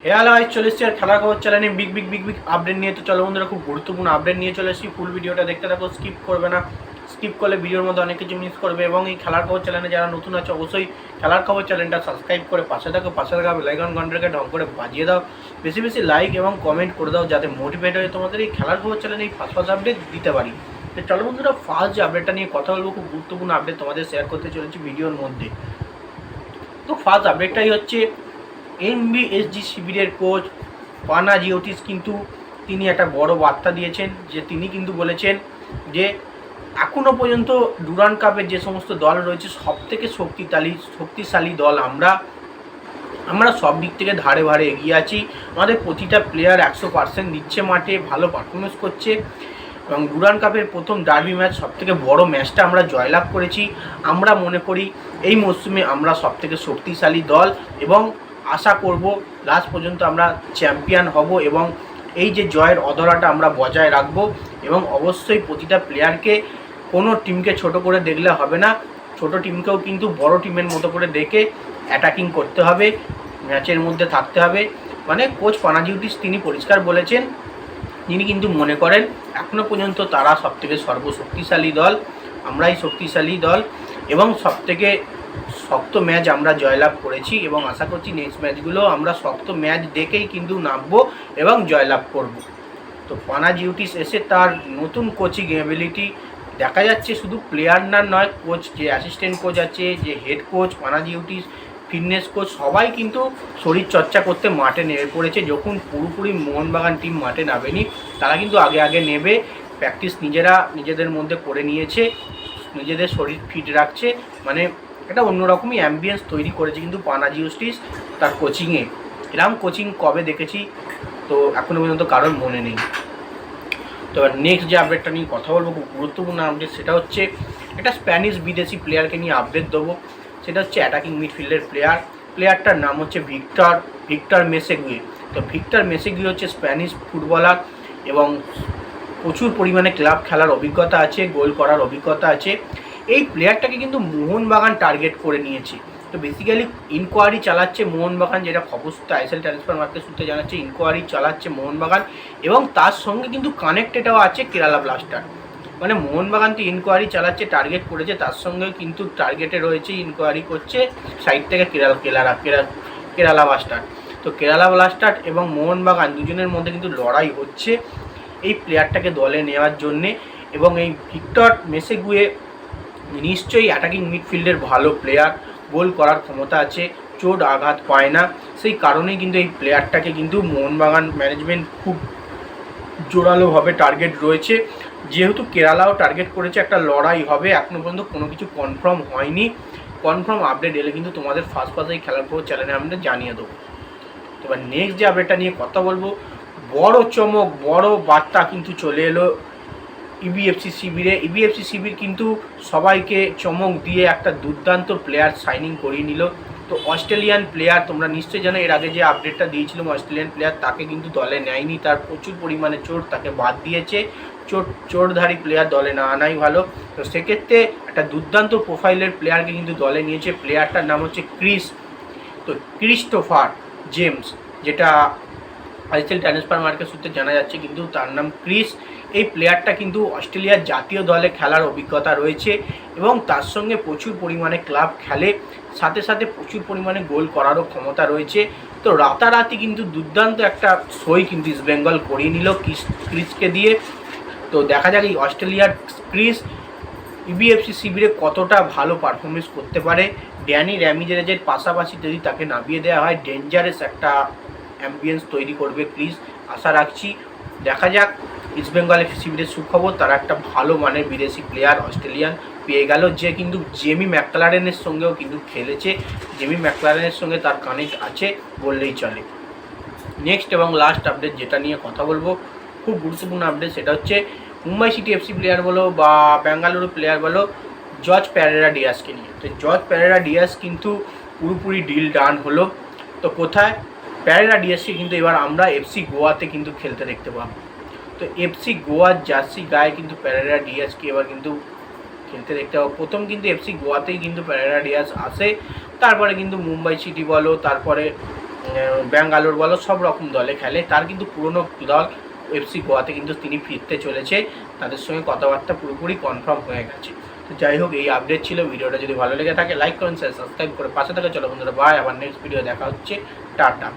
Hello guys, চলে এসেছি আর খেলার খবর চ্যানেলে big big big big update নিয়ে। তো চলো বন্ধুরা, খুব গুরুত্বপূর্ণ আপডেট নিয়ে চলে এসেছি। ফুল ভিডিওটা দেখতে থাকো, স্কিপ করবে না। স্কিপ করলে ভিডিওর মধ্যে অনেক কিছু মিস করবে। এবং এই খেলার খবর চ্যানেলে যারা নতুন আছে অবশ্যই খেলার খবর চ্যানেলটা সাবস্ক্রাইব করে পাশে থাকা বেল আইকন ঘন্টাকে ঢং করে বাজিয়ে দাও। বেশি বেশি লাইক এবং কমেন্ট করে দাও, যাতে মোটিভেট হয়ে তোমাদের এই খেলার খবর চ্যানেলে এই ফার্স্ট আপডেট দিতে পারি। তো চলো বন্ধুরা, ফার্স্ট যে আপডেটটা নিয়ে কথা বলবো, খুব গুরুত্বপূর্ণ আপডেট তোমাদের শেয়ার করতে চলেছি ভিডিওর মধ্যে। তো ফার্স্ট আপডেটটাই হচ্ছে এমবিএসজি শিবিরের কোচ পানাজিওটিস কিন্তু তিনি একটা বড় বার্তা দিয়েছেন, যে তিনি কিন্তু বলেছেন যে এখনও পর্যন্ত ডুরান্ড কাপের যে সমস্ত দল রয়েছে সবথেকে শক্তিশালী দল আমরা সব দিক থেকে ধারে ভারে এগিয়ে আছি। আমাদের প্রতিটা প্লেয়ার 100% দিচ্ছে মাঠে, ভালো পারফরমেন্স করছে। এবং ডুরান্ড কাপের প্রথম ডার্বি ম্যাচ, সবথেকে বড় ম্যাচটা আমরা জয়লাভ করেছি। আমরা মনে করি এই মরশুমে আমরা সবথেকে শক্তিশালী দল এবং আশা করব লাস্ট পর্যন্ত আমরা চ্যাম্পিয়ন হব এবং এই যে জয়ের অধরাটা আমরা বজায় রাখব। এবং অবশ্যই প্রতিটা প্লেয়ারকে, কোনো টিমকে ছোট করে দেখলে হবে না, ছোট টিমকেও কিন্তু বড় টিমের মতো করে দেখে অ্যাটাকিং করতে হবে, ম্যাচের মধ্যে থাকতে হবে। মানে কোচ পানাজিওটিস তিনি পরিষ্কার বলেছেন, তিনি কিন্তু মনে করেন এখনও পর্যন্ত তারা সবথেকে সর্বশক্তিশালী দল, আমরাই শক্তিশালী দল এবং সবথেকে শক্ত ম্যাচ আমরা জয়লাভ করেছি। এবং আশা করছি নেক্সট ম্যাচগুলো আমরা শক্ত ম্যাচ দেখেই কিন্তু নামবো এবং জয়লাভ করব। তো পানাজিওটিস এসে তার নতুন কোচিং এবিলিটি দেখা যাচ্ছে, শুধু প্লেয়ার নয়, কোচ যে অ্যাসিস্ট্যান্ট কোচ আছে, যে হেড কোচ পানাজিওটিস, ফিটনেস কোচ, সবাই কিন্তু শরীর চর্চা করতে মাঠে নেমে পড়েছে। যখন পুরোপুরি মোহনবাগান টিম মাঠে নামেনি, তারা কিন্তু আগে নেবে প্র্যাকটিস নিজেদের মধ্যে করে নিয়েছে, নিজেদের শরীর ফিট রাখছে। মানে একটা অন্যরকমই অ্যাম্বিয়েন্স তৈরি করেছে কিন্তু পানাজিওটিস তার কোচিংয়ে। এরকম কোচিং কবে দেখেছি তো এখনও পর্যন্ত কারোর মনে নেই। তো এবার নেক্সট যে আপডেটটা নিয়ে কথা বলবো, খুব গুরুত্বপূর্ণ আপডেট, সেটা হচ্ছে একটা স্প্যানিশ বিদেশি প্লেয়ারকে নিয়ে আপডেট দেবো। সেটা হচ্ছে অ্যাটাকিং মিডফিল্ডের প্লেয়ারটার নাম হচ্ছে ভিক্টর মেসেগুয়ে। তো ভিক্টর মেসেগুয়ে হচ্ছে স্প্যানিশ ফুটবলার এবং প্রচুর পরিমাণে ক্লাব খেলার অভিজ্ঞতা আছে, গোল করার অভিজ্ঞতা আছে। এই প্লেয়ারটাকে কিন্তু মোহনবাগান টার্গেট করে নিয়েছে। তো বেসিক্যালি ইনকোয়ারি চালাচ্ছে মোহনবাগান, যেটা খবর সূত্রে আইএসএল ট্রান্সফার মার্কেট সূত্রে জানাচ্ছে, ইনকোয়ারি চালাচ্ছে মোহনবাগান এবং তার সঙ্গে কিন্তু কানেক্টেডও আছে কেরালা ব্লাস্টার। মানে মোহনবাগান তো ইনকোয়ারি চালাচ্ছে, টার্গেট করেছে, তার সঙ্গেও কিন্তু টার্গেটে রয়েছে, ইনকোয়ারি করছে সাইড থেকে কেরালা ব্লাস্টার। তো কেরালা ব্লাস্টার এবং মোহনবাগান দুজনের মধ্যে কিন্তু লড়াই হচ্ছে এই প্লেয়ারটাকে দলে নেওয়ার জন্যে। এবং এই ভিক্টর মেসেগুয়ে নিশ্চয়ই অ্যাটাকিং মিডফিল্ডের ভালো প্লেয়ার, গোল করার ক্ষমতা আছে, চোট আঘাত পায় না। সেই কারণেই কিন্তু এই প্লেয়ারটাকে কিন্তু মোহনবাগান ম্যানেজমেন্ট খুব জোরালোভাবে টার্গেট রয়েছে। যেহেতু কেরালাও টার্গেট করেছে, একটা লড়াই হবে। এখনও পর্যন্ত কোনো কিছু কনফার্ম হয়নি, কনফার্ম আপডেট এলে কিন্তু তোমাদের ফার্স্ট এই খেলার খবর চ্যানেলে আমরা জানিয়ে দেবো। তো এবার নেক্সট যে আপডেটটা নিয়ে কথা বলবো, বড় চমক, বড় বার্তা কিন্তু চলে এলো ইবিএফসি শিবিরে। ইবিএফসি শিবির কিন্তু সবাইকে চমক দিয়ে একটা দুর্দান্ত প্লেয়ার সাইনিং করিয়ে নিল। তো অস্ট্রেলিয়ান প্লেয়ার, তোমরা নিশ্চয়ই জানো, এর আগে যে আপডেটটা দিয়েছিলাম অস্ট্রেলিয়ান প্লেয়ার, তাকে কিন্তু দলে নেয়নি, তার প্রচুর পরিমাণে চোট, তাকে বাদ দিয়েছে। চোটধারী প্লেয়ার দলে না আনাই ভালো। তো সেক্ষেত্রে একটা দুর্দান্ত প্রোফাইলের প্লেয়ারকে কিন্তু দলে নিয়েছে। প্লেয়ারটার নাম হচ্ছে ক্রিস্টোফার জেমস, যেটা আইএসএল ট্রান্সফার মার্কেট সূত্রে জানা যাচ্ছে, কিন্তু তার নাম ক্রিস। এই প্লেয়ারটা কিন্তু অস্ট্রেলিয়ার জাতীয় দলে খেলার অভিজ্ঞতা রয়েছে এবং তার সঙ্গে প্রচুর পরিমাণে ক্লাব খেলে, সাথে সাথে প্রচুর পরিমাণে গোল করারও ক্ষমতা রয়েছে। তো রাতারাতি কিন্তু দুর্দান্ত একটা সই কিন্তু ইস্ট বেঙ্গল করিয়ে নিল ক্রিসকে দিয়ে। তো দেখা যাক এই অস্ট্রেলিয়ার ক্রিস ইবিএফসি শিবিরে কতটা ভালো পারফরমেন্স করতে পারে। ড্যানি র্যামিরেজের পাশাপাশি যদি তাকে নামিয়ে দেওয়া হয়, ডেঞ্জারাস একটা অ্যাম্বিয়েন্স তৈরি করবে ক্রিস, আশা রাখছি। দেখা যাক। ইস্ট বেঙ্গল শিবিরের সুখবর, তারা একটা ভালো মানের বিদেশি প্লেয়ার অস্ট্রেলিয়ান পেয়ে গেল, যে কিন্তু জেমি ম্যাকলারেনের সঙ্গেও কিন্তু খেলেছে। জেমি ম্যাকলারেনের সঙ্গে তার কানেক্ট আছে বললেই চলে। নেক্সট এবং লাস্ট আপডেট যেটা নিয়ে কথা বলবো, খুব গুরুত্বপূর্ণ আপডেট, সেটা হচ্ছে মুম্বাই সিটি এফসি প্লেয়ার বলো বা বেঙ্গালুরু প্লেয়ার বলো, জর্জ প্যারেরা ডিয়াসকে নিয়ে। তো জর্জ প্যারেরা ডিয়াস কিন্তু পুরোপুরি ডিল ডান হলো। তো কোথায়? প্যারেরা ডিয়াসকে কিন্তু এবার আমরা এফসি গোয়াতে কিন্তু খেলতে দেখতে পাবো। তো এফসি গোয়ার জার্সি গায়ে কিন্তু প্যারেরা ডিয়াসকে এবার কিন্তু খেলতে দেখতে পাবো। প্রথম কিন্তু এফসি গোয়াতেই কিন্তু প্যারেরা ডিয়াস আসে, তারপরে কিন্তু মুম্বাই সিটি বলো, তারপরে ব্যাঙ্গালোর বলো সব রকম দলে খেলে, তার কিন্তু পুরনো দল এফসি গোয়াতে কিন্তু তিনি ফিরতে চলেছে, তাদের সঙ্গে কথাবার্তা পুরোপুরি কনফার্ম হয়ে গেছে। তো যাই হোক, এই আপডেট ছিল। ভিডিওটা যদি ভালো লেগে থাকে লাইক করুন, শেয়ার সাবস্ক্রাইব করে পাশে থাকে। চলো বন্ধুরা, বাই, আবার নেক্সট ভিডিও দেখা হচ্ছে, টাটা।